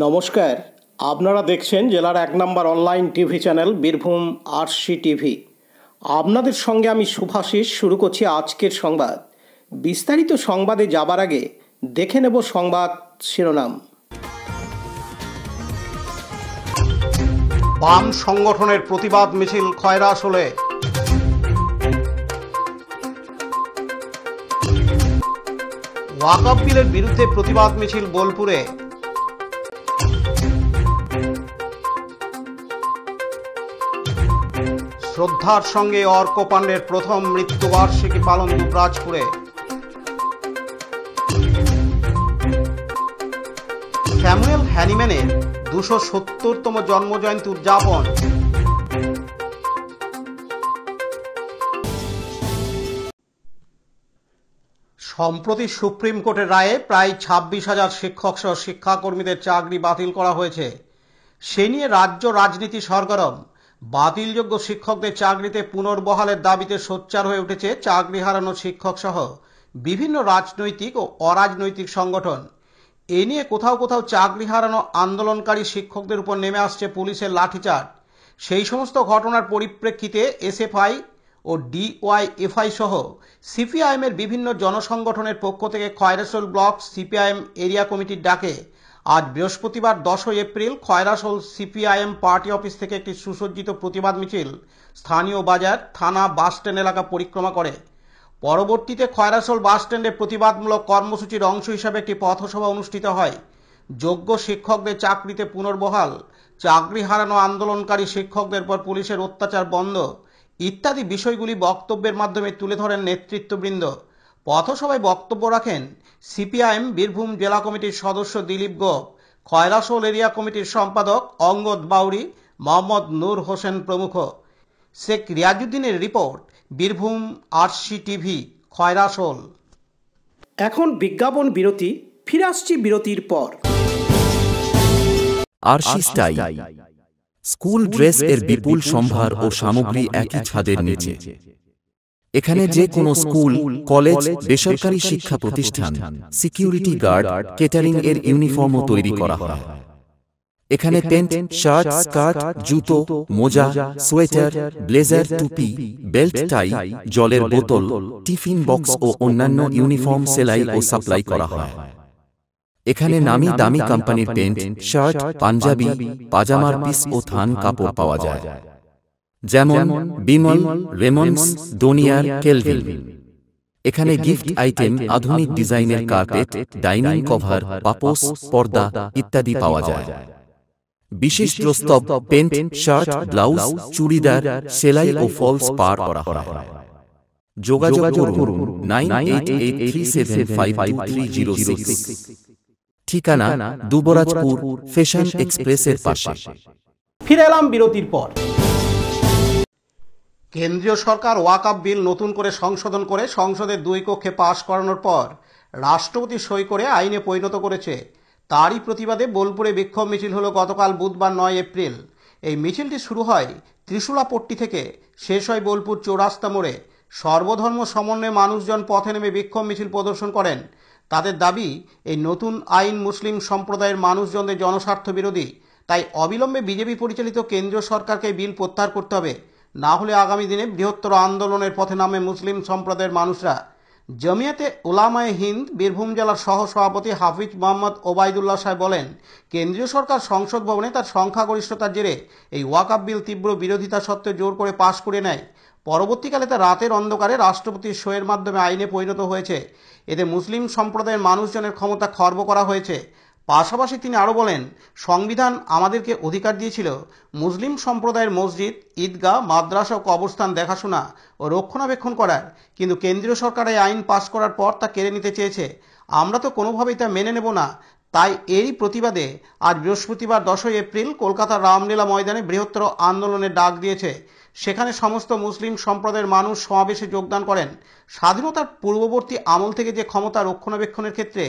নমস্কার, আপনারা দেখছেন জেলার ১ number online TV channel Birbhum RC TV. আপনাদের সঙ্গে আমি শুভাশিস। শুরু করছি আজকের সংবাদ। বিস্তারিত সংবাদে যাবার আগে দেখে নেব সংবাদ শিরোনাম। বাম সংগঠনের প্রতিবাদ মিছিল খয়রাশোলে। ওয়াকফ বিলের বিরুদ্ধে প্রতিবাদ মিছিল বোলপুরে। শ্রদ্ধার সঙ্গে অর্ক পাণ্ডের প্রথম মৃত্যুবার্ষিকী পালন দুবরাজপুরে। স্যামুয়েল হ্যানিম্যানের ২৭০তম জন্মজয়ন্তী উদযাপন। সম্প্রতি সুপ্রিম কোর্টের রায়ে প্রায় ২৬,০০০ শিক্ষক সহ শিক্ষাকর্মীদের চাকরি বাতিল করা হয়েছে। সে নিয়ে রাজ্য রাজনীতি সরগরম। বাতিলযোগ্য শিক্ষকদের চাকরিতে পুনর্বহালের দাবিতে সোচ্চার হয়ে উঠেছে চাকরি হারানো শিক্ষক সহ বিভিন্ন রাজনৈতিক ও অরাজনৈতিক সংগঠন। এ নিয়ে কোথাও কোথাও চাকরি হারানো আন্দোলনকারী শিক্ষকদের উপর নেমে আসছে পুলিশের লাঠিচার্জ। সেই সমস্ত ঘটনার পরিপ্রেক্ষিতে এসএফআই ও ডিওয়াইএফআই সহ সিপিআইএমের বিভিন্ন জনসংগঠনের পক্ষ থেকে খয়রাশোল ব্লক সিপিআইএম এরিয়া কমিটির ডাকে আজ বৃহস্পতিবার ১০ April Khoyrasol CPIM party office থেকে একটি সুসজ্জিত প্রতিবাদ মিছিল স্থানীয় বাজার, থানা, বাসস্ট্যান্ড এলাকা পরিক্রমা করে। পরবর্তীতে খয়রাশোল বাসস্ট্যান্ডে প্রতিবাদমূলক কর্মসূচির অংশ হিসাবে একটি পথসভা অনুষ্ঠিত হয়। যোগ্য শিক্ষকদের চাকরিতে পুনর্বহাল, চাকরি হারানো আন্দোলনকারী শিক্ষকদের পর পুলিশের অত্যাচার বন্ধ ইত্যাদি বিষয়গুলি বক্তব্যের মাধ্যমে তুলে ধরেন নেতৃত্ববৃন্দ। পথসভায় বক্তব্য রাখেন সিপিআইএম বীরভূম জেলা কমিটির সদস্য দিলীপ গোপ, খয়রাশোল এরিয়া কমিটির সম্পাদক অঙ্গদ বাউরি, মোহাম্মদ নূর হোসেন প্রমুখ। শেখ রিয়াজউদ্দিনের report, Birbhum RC TV, Khoyrashol. এখন বিজ্ঞাপন বিরতি। ফিরে আসছি বিরতির পর। আরসি স্টাইল স্কুল ড্রেস এর বিপুল সম্ভার ও সামগ্রী একই ছাদের নিচে। এখানে যে কোনো স্কুল, কলেজ, বেসরকারি শিক্ষা প্রতিষ্ঠান, সিকিউরিটি গার্ড, কেটারিং এর ইউনিফর্মও তৈরি করা হয়। এখানে প্যান্ট, শার্ট, স্কার্ট, জুতো, মোজা, সোয়েটার, ব্লেজার, টুপি, বেল্ট, টাই, জলের বোতল, টিফিন বক্স ও অন্যান্য ইউনিফর্ম সেলাই ও সাপ্লাই করা হয়। এখানে নামি দামি কোম্পানির প্যান্ট, শার্ট, পাঞ্জাবি, পাজামার পিস ও থান কাপড় পাওয়া যায়, যেমন বিমল, রেমন্ডস, ডোনিয়ার, কেলভিন। এখানে গিফট আইটেম, আধুনিক ডিজাইনের কার্পেট, ডাইনিং কভার, পাপোশ, পর্দা ইত্যাদি পাওয়া যায়। বিশেষ প্রস্তাব, প্যান্ট, শার্ট, ব্লাউজ, চুড়িদার, সেলাই ও ফলস পার করা হয়। যোগাযোগ করুন 9883752306। ঠিকানা দুবরাজপুর, ফ্যাশন এক্সপ্রেসের পাশে। ফিরে এলাম বিরতির পর। কেন্দ্রীয় সরকার ওয়াকফ বিল নতুন করে সংশোধন করে সংসদের ২ কক্ষে পাশ করানোর পর রাষ্ট্রপতি সই করে আইনে পরিণত করেছে। তারই প্রতিবাদে বোলপুরে বিক্ষোভ মিছিল হলো গতকাল বুধবার ৯ এপ্রিল। এই মিছিলটি শুরু হয় ত্রিশূলাপট্টি থেকে, শেষ হয় বোলপুর চৌরাস্তা মোড়ে। সর্বধর্ম সমন্বয়ে মানুষজন পথে নেমে বিক্ষোভ মিছিল প্রদর্শন করেন। তাদের দাবি, এই নতুন আইন মুসলিম সম্প্রদায়ের মানুষজনদের জনস্বার্থ বিরোধী। তাই অবিলম্বে বিজেপি পরিচালিত কেন্দ্রীয় সরকারকে বিল প্রত্যাহার করতে হবে, না হলে আগামী দিনে বৃহত্তর আন্দোলনের পথে নামে মুসলিম সম্প্রদায়ের মানুষরা। জমিয়াতে উলামায়ে হিন্দ বীরভূম জেলার সহ সভাপতি হাফিজ মোহাম্মদ ওবায়দুল্লাহ সাহেব বলেন, কেন্দ্রীয় সরকার সংসদ ভবনে তার সংখ্যাগরিষ্ঠতার জেরে এই ওয়াকফ বিল তীব্র বিরোধিতা সত্ত্বেও জোর করে পাশ করে নেয়। পরবর্তীকালে তা রাতের অন্ধকারে রাষ্ট্রপতির সইয়ের মাধ্যমে আইনে পরিণত হয়েছে। এতে মুসলিম সম্প্রদায়ের মানুষজনের ক্ষমতা খর্ব করা হয়েছে। পাশাপাশি তিনি আরও বলেন, সংবিধান আমাদেরকে অধিকার দিয়েছিল মুসলিম সম্প্রদায়ের মসজিদ, ঈদগাহ, মাদ্রাসা ও কবরস্থান দেখাশোনা ও রক্ষণাবেক্ষণ করার, কিন্তু কেন্দ্রীয় সরকার এই আইন পাশ করার পর তা কেড়ে নিতে চেয়েছে। আমরা তো কোনোভাবেই তা মেনে নেব না। তাই এরই প্রতিবাদে আজ বৃহস্পতিবার ১০ এপ্রিল কলকাতার রামলীলা ময়দানে বৃহত্তর আন্দোলনের ডাক দিয়েছে। সেখানে সমস্ত মুসলিম সম্প্রদায়ের মানুষ সমাবেশে যোগদান করেন। স্বাধীনতার পূর্ববর্তী আমল থেকে যে ক্ষমতা রক্ষণাবেক্ষণের ক্ষেত্রে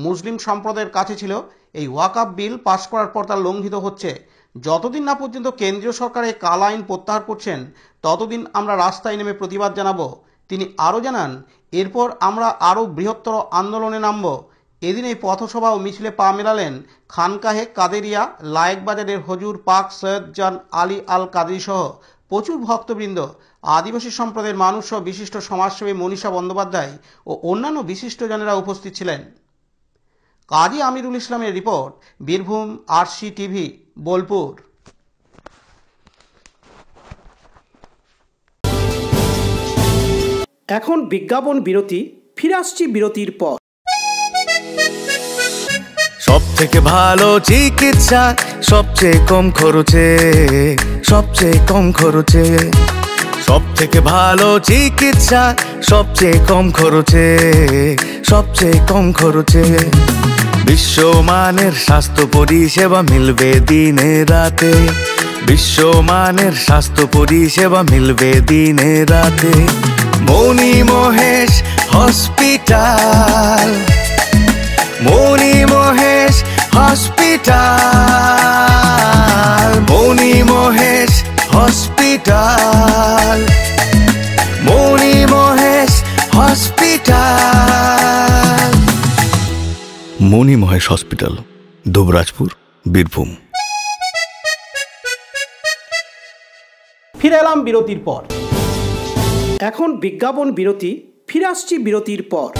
মুসলিম সম্প্রদায়ের কাছে ছিল, এই ওয়াকফ বিল পাশ করার পর তা লঙ্ঘিত হচ্ছে। যতদিন না পর্যন্ত কেন্দ্রীয় সরকার এই কালা আইন প্রত্যাহার করছেন, ততদিন আমরা রাস্তায় নেমে প্রতিবাদ জানাবো। তিনি আরও জানান, এরপর আমরা আরও বৃহত্তর আন্দোলনে নামব। এদিন এই পথসভা ও মিছিলে পা মেলালেন খানকাহে কাদেরিয়া লায়েকবাজারের হজুর পাক সৈয়দ জান আলী আল কাদরি সহ প্রচুর ভক্তবৃন্দ। আদিবাসী সম্প্রদায়ের মানুষ সহ বিশিষ্ট সমাজসেবী মনীষা বন্দ্যোপাধ্যায় ও অন্যান্য বিশিষ্টজনেরা উপস্থিত ছিলেন। কাজী আমিরুল ইসলামের report, Birbhum RC TV, Bolpur. এখন বিজ্ঞাপন বিরতি, ফিরে আসছি বিরতির পর। সব থেকে ভালো চিকিৎসা সবচেয়ে কম খরচে, সবচেয়ে কম খরচে। সব থেকে ভালো চিকিৎসা সবচেয়ে কম খরচে, সবচেয়ে কম খরচে। বিশ্বমানের স্বাস্থ্য পরিষেবা মিলবে দিনে রাতে, বিশ্বমানের স্বাস্থ্য পরিষেবা মিলবে দিনে রাতে। মণি মহেশ হসপিটাল, মণি মহেশ হসপিটাল, মণি মহেশ হসপিটাল, মণি মহেশ হসপিটাল। মণি মহেশ হসপিটাল, দুবরাজপুর, বীরভূম। ফিরে এলাম বিরতির পর। এখন বিজ্ঞাপন বিরতি, ফিরে আসছি বিরতির পর।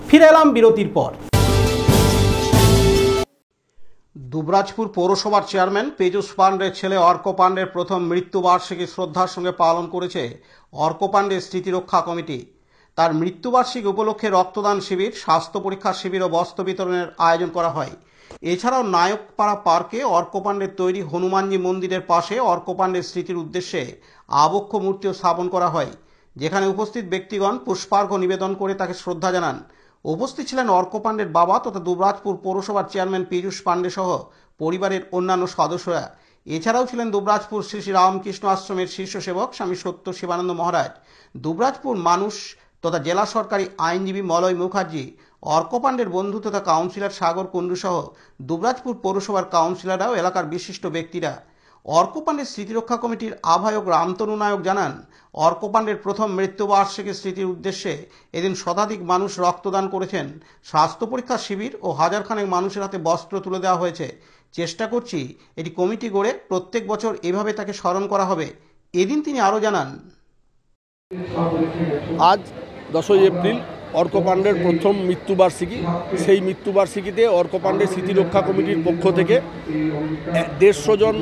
ফিরে এলাম বিরতির পর। দুবরাজপুর পৌরসভার চেয়ারম্যান পীযূষ পাণ্ডের ছেলে অর্ক পাণ্ডের প্রথম মৃত্যুবার্ষিকী শ্রদ্ধার সঙ্গে পালন করেছে অর্ক পাণ্ডের স্মৃতিরক্ষা কমিটি। তার মৃত্যুবার্ষিকী উপলক্ষে রক্তদান শিবির, স্বাস্থ্য পরীক্ষা শিবির ও বস্ত্র বিতরণের আয়োজন করা হয়। এছাড়াও নায়কপাড়া পার্কে অর্ক পাণ্ডের তৈরি হনুমানজি মন্দিরের পাশে অর্ক পাণ্ডের স্মৃতির উদ্দেশ্যে আবক্ষ মূর্তিও স্থাপন করা হয়, যেখানে উপস্থিত ব্যক্তিগণ পুষ্পার্ঘ্য নিবেদন করে তাকে শ্রদ্ধা জানান। উপস্থিত ছিলেন অর্ক পাণ্ডের বাবা তথা দুবরাজপুর পৌরসভার চেয়ারম্যান পীযূষ পাণ্ডে সহ পরিবারের অন্যান্য সদস্যরা। এছাড়াও ছিলেন দুবরাজপুর শ্রী শ্রী রামকৃষ্ণ আশ্রমের শীর্ষ সেবক স্বামী সত্য শিবানন্দ মহারাজ, দুবরাজপুর মানুষ তথা জেলা সরকারি আইনজীবী মলয় মুখার্জি, অর্ক পাণ্ডের বন্ধু তথা কাউন্সিলর সাগর কুণ্ডু সহ দুবরাজপুর পৌরসভার কাউন্সিলররাও এলাকার বিশিষ্ট ব্যক্তিরা। অর্ক পাণ্ডের স্মৃতিরক্ষা কমিটির আহ্বায়ক রামতনু নায়ক জানান, অর্ক পাণ্ডের প্রথম মৃত্যুবার্ষিকী স্মৃতির উদ্দেশ্যে এদিন শতাধিক মানুষ রক্তদান করেছেন। স্বাস্থ্য পরীক্ষা শিবির ও হাজারখানেক মানুষের হাতে বস্ত্র তুলে দেওয়া হয়েছে। চেষ্টা করছি এটি কমিটি গড়ে প্রত্যেক বছর এভাবে তাকে স্মরণ করা হবে। এদিন তিনি আরও জানান, আজ 10ই এপ্রিল অর্ক পাণ্ডের প্রথম মৃত্যুবার্ষিকী। সেই মৃত্যুবার্ষিকীতে অর্ক পাণ্ডের স্মৃতিরক্ষা কমিটির পক্ষ থেকে 150 জন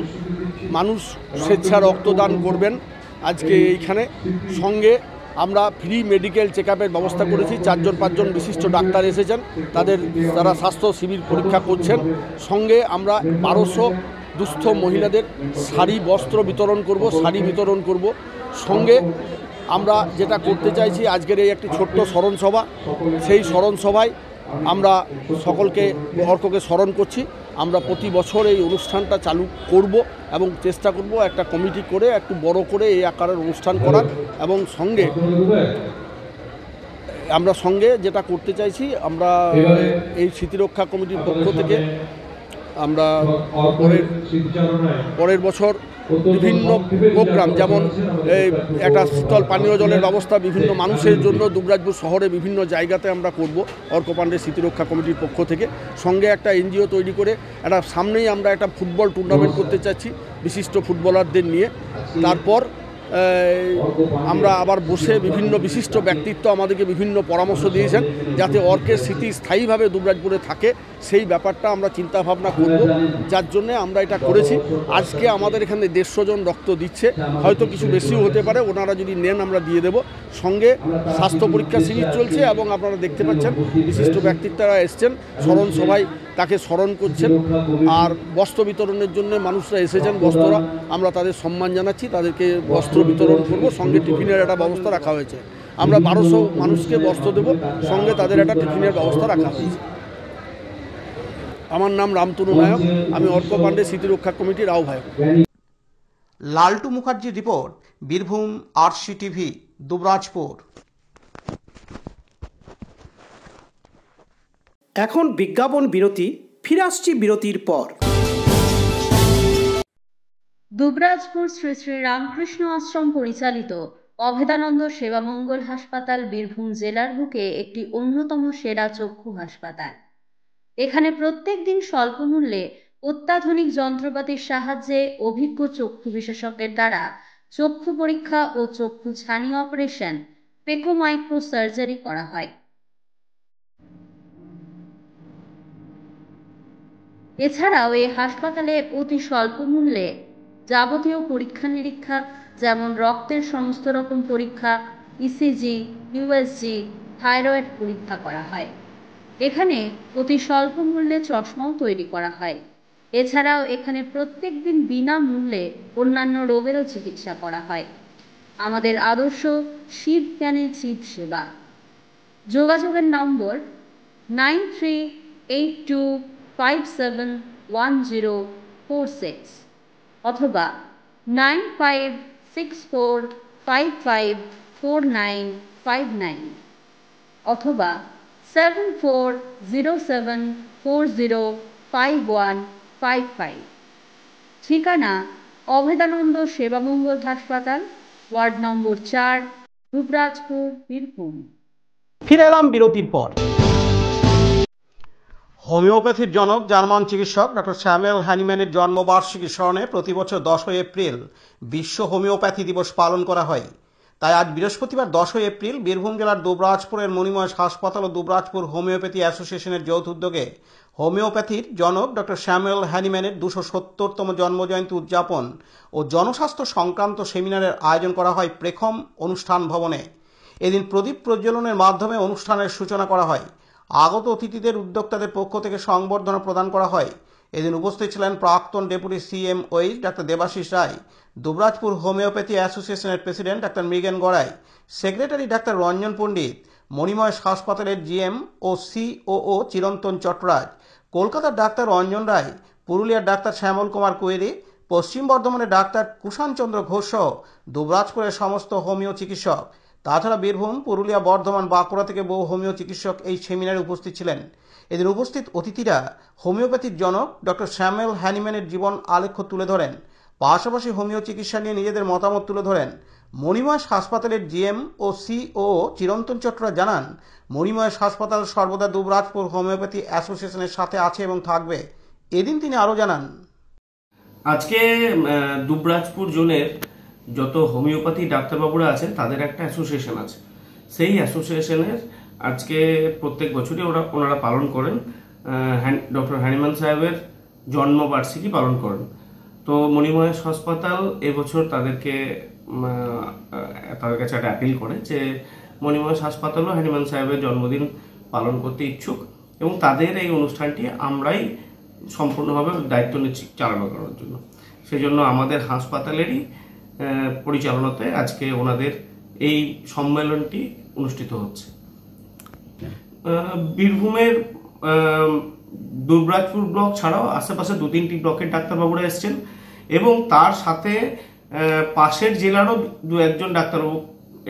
মানুষ স্বেচ্ছা রক্তদান করবেন আজকে এইখানে। সঙ্গে আমরা ফ্রি মেডিকেল চেক আপের ব্যবস্থা করেছি। 4-5 জন বিশিষ্ট ডাক্তার এসেছেন, তারা স্বাস্থ্য শিবির পরীক্ষা করছেন। সঙ্গে আমরা 1200 দুস্থ মহিলাদের শাড়ি বস্ত্র বিতরণ করব। সঙ্গে আমরা যেটা করতে চাইছি, আজকের এই একটি ছোট্ট স্মরণসভা, সেই স্মরণসভায় আমরা সকলকে অর্ককে স্মরণ করছি। আমরা প্রতি বছর এই অনুষ্ঠানটা চালু করব এবং চেষ্টা করব একটা কমিটি করে একটু বড় করে এই আকারের অনুষ্ঠান করার। এবং সঙ্গে যেটা করতে চাইছি, আমরা এই স্মৃতিরক্ষা কমিটির পক্ষ থেকে আমরা পরের বছর বিভিন্ন প্রোগ্রাম, যেমন এই একটা শীতল পানীয় জলের ব্যবস্থা বিভিন্ন মানুষের জন্য দুবরাজপুর শহরে বিভিন্ন জায়গাতে আমরা করব অর্ক পাণ্ডের স্মৃতিরক্ষা কমিটির পক্ষ থেকে। সঙ্গে একটা এনজিও তৈরি করে সামনেই আমরা একটা ফুটবল টুর্নামেন্ট করতে চাচ্ছি বিশিষ্ট ফুটবলারদের নিয়ে। তারপর আমরা আবার বসে বিভিন্ন বিশিষ্ট ব্যক্তিত্ব আমাদেরকে বিভিন্ন পরামর্শ দিয়েছেন যাতে অর্কের স্মৃতি স্থায়ীভাবে দুবরাজপুরে থাকে, সেই ব্যাপারটা আমরা চিন্তাভাবনা করব, যার জন্যে আমরা এটা করেছি। আজকে আমাদের এখানে 150 জন রক্ত দিচ্ছে, হয়তো কিছু বেশিও হতে পারে, ওনারা যদি নেন আমরা দিয়ে দেব। সঙ্গে স্বাস্থ্য পরীক্ষা শিবির চলছে এবং আপনারা দেখতে পাচ্ছেন বিশিষ্ট ব্যক্তিত্বরা এসছেন, স্মরণ সভায় তাকে স্মরণ করছেন। আর বস্ত্র বিতরণের জন্য মানুষরা এসেছেন, বস্ত্ররা আমরা তাদের সম্মান জানাচ্ছি, তাদেরকে বস্ত্র বিতরণ করব। সঙ্গে টিফিনের একটা ব্যবস্থা রাখা হয়েছে, আমরা 1200 মানুষকে বস্ত্র দেব, সঙ্গে তাদের একটা টিফিনের ব্যবস্থা রাখা হয়েছে। আমার নাম রামতনু নায়ক, আমি অর্ক পাণ্ডে স্মৃতিরক্ষা কমিটির আহ্বায়ক। লালটু মুখার্জির রিপোর্ট, বীরভূম RCTV, দুবরাজপুর। এখন বিজ্ঞাপন বিরতি, ফিরে আসছি বিরতির পর। দুবরাজপুর শ্রী শ্রী রামকৃষ্ণ আশ্রম পরিচালিত অভেদানন্দ সেবামঙ্গল হাসপাতাল বীরভূম জেলার বুকে একটি অন্যতম সেরা চক্ষু হাসপাতাল। এখানে প্রত্যেক দিন স্বল্প মূল্যে অত্যাধুনিক যন্ত্রপাতির সাহায্যে অভিজ্ঞ চক্ষু বিশেষজ্ঞের দ্বারা চক্ষু পরীক্ষা ও চক্ষু ছানি অপারেশন, পেকো মাইক্রো সার্জারি করা হয়। এছাড়াও এই হাসপাতালে অতি স্বল্প মূল্যে যাবতীয় পরীক্ষা নিরীক্ষা, যেমন রক্তের সমস্ত রকম পরীক্ষা, ECG, USG, থাইরয়েড পরীক্ষা করা হয়। এখানে অতি স্বল্প মূল্যে চশমাও তৈরি করা হয়। এছাড়াও এখানে প্রত্যেক দিন বিনামূল্যে অন্যান্য রোগেরও চিকিৎসা করা হয়। আমাদের আদর্শ শিব জ্ঞানের চিৎ সেবা। যোগাযোগের নম্বর 9382571046 অথবা 9564554959 অথবা 7407405155। ঠিকানা অভেদানন্দ সেবামঙ্গল হাসপাতাল, ওয়ার্ড নম্বর 4, দুবরাজপুর, বীরভূম। ফিরে এলাম বিরতির পর। হোমিওপ্যাথির জনক জার্মান চিকিৎসক ডক্টর স্যামুয়েল হ্যানিম্যানের জন্মবার্ষিকী স্মরণে প্রতি বছর 10 এপ্রিল বিশ্ব হোমিওপ্যাথি দিবস পালন করা হয়। তাই আজ বৃহস্পতিবার 10 এপ্রিল বীরভূম জেলার দুবরাজপুরের মণিময় হাসপাতাল ও দুবরাজপুর হোমিওপ্যাথি অ্যাসোসিয়েশনের যৌথ উদ্যোগে হোমিওপ্যাথির জনক ডক্টর স্যামুয়েল হ্যানিম্যানের 270তম জন্মজয়ন্তী উদযাপন ও জনস্বাস্থ্য সংক্রান্ত সেমিনারের আয়োজন করা হয় প্রেক্ষম অনুষ্ঠান ভবনে। এদিন প্রদীপ প্রজ্বলনের মাধ্যমে অনুষ্ঠানের সূচনা করা হয়। আগত অতিথিদের উদ্যোক্তাদের পক্ষ থেকে সংবর্ধনা প্রদান করা হয়। এদিন উপস্থিত ছিলেন প্রাক্তন ডেপুটি CMOইচ ডাক্তার দেবাশিস রায়, দুবরাজপুর হোমিওপ্যাথি অ্যাসোসিয়েশনের প্রেসিডেন্ট ডাক্তার মৃগেন গড়াই, সেক্রেটারি ডাক্তার রঞ্জন পণ্ডিত, মণিময় হাসপাতালের GM ও COO চিরন্তন চট্টরাজ, কলকাতার ডাক্তার রঞ্জন রায়, পুরুলিয়ার ডাক্তার শ্যামল কুমার কুয়েরি, পশ্চিম বর্ধমানের ডাক্তার কুষাণ চন্দ্র ঘোষ সহ দুবরাজপুরের সমস্ত হোমিও চিকিৎসক। তাছাড়া বীরভূম, পুরুলিয়া, বর্ধমান, বাঁকুড়া থেকে বহু হোমিও চিকিৎসক এই সেমিনারে উপস্থিত ছিলেন। এদিন উপস্থিত অতিথিরা হোমিওপ্যাথির জনক ডক্টর স্যামুয়েল হ্যানিম্যানের জীবন আলেখ্য তুলে ধরেন, পাশাপাশি হোমিও চিকিৎসা নিয়ে নিজেদের মতামত তুলে ধরেন। মণিময় হাসপাতালের GM ও COO চিরন্তন চট্টরাজ জানান, মণিময় হাসপাতাল সর্বদা দুবরাজপুর হোমিওপ্যাথি অ্যাসোসিয়েশনের সাথে আছে এবং থাকবে। এদিন তিনি আরও জানান, আজকে দুবরাজপুর জোনের যত হোমিওপ্যাথি ডাক্তারবাবুরা আছেন তাদের একটা অ্যাসোসিয়েশন আছে। সেই অ্যাসোসিয়েশনের আজকে প্রত্যেক বছরই ওনারা পালন করেন, ডক্টর হ্যানিম্যান সাহেবের জন্মবার্ষিকী পালন করেন। তো মণিময় হাসপাতাল এবছর তাদের কাছে একটা অ্যাপিল করে যে মণিময় হাসপাতালও হ্যানিম্যান সাহেবের জন্মদিন পালন করতে ইচ্ছুক এবং তাদের এই অনুষ্ঠানটি আমরাই সম্পূর্ণভাবে দায়িত্ব নিচ্ছি চালনা করার জন্য। সেই জন্য আমাদের হাসপাতালেরই পরিচালনাতে আজকে ওনাদের এই সম্মেলনটি অনুষ্ঠিত হচ্ছে। বীরভূমের দুবরাজপুর ব্লক ছাড়াও আশেপাশে 2-3টি ব্লকের ডাক্তারবাবুরা এসছেন এবং তার সাথে পাশের জেলারও 2-1জন ডাক্তারবাবু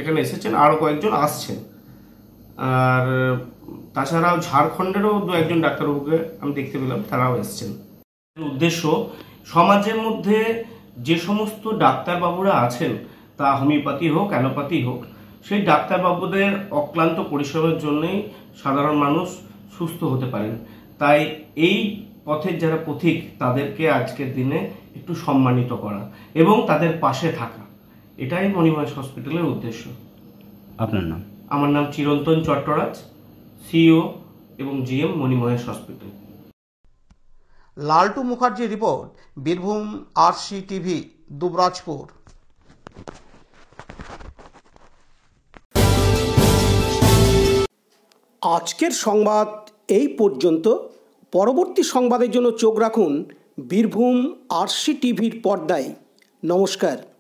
এখানে এসেছেন, আরও কয়েকজন আসছেন। আর তাছাড়াও ঝাড়খণ্ডেরও 2-1জন ডাক্তারবাবুকে আমি দেখতে পেলাম, তারাও এসছেন। উদ্দেশ্য সমাজের মধ্যে যে সমস্ত ডাক্তারবাবুরা আছেন, তা হোমিওপ্যাথি হোক অ্যালোপ্যাথি হোক, সেই ডাক্তারবাবুদের অক্লান্ত পরিশ্রমের জন্যই সাধারণ মানুষ সুস্থ হতে পারেন। তাই এই পথের যারা পথিক তাদেরকে আজকের দিনে একটু সম্মানিত করা এবং তাদের পাশে থাকা, এটাই মণিমহেশ হসপিটালের উদ্দেশ্য। আপনার নাম? আমার নাম চিরন্তন চট্টরাজ, সিইও এবং GM Manimahesh hospital. Laltu Mukherjee report, Birbhum RC TV, Dubrajpur. আজকের সংবাদ এই পর্যন্ত। পরবর্তী সংবাদের জন্য চোখ রাখুন বীরভূম আরসি টিভির পর্দায়। নমস্কার।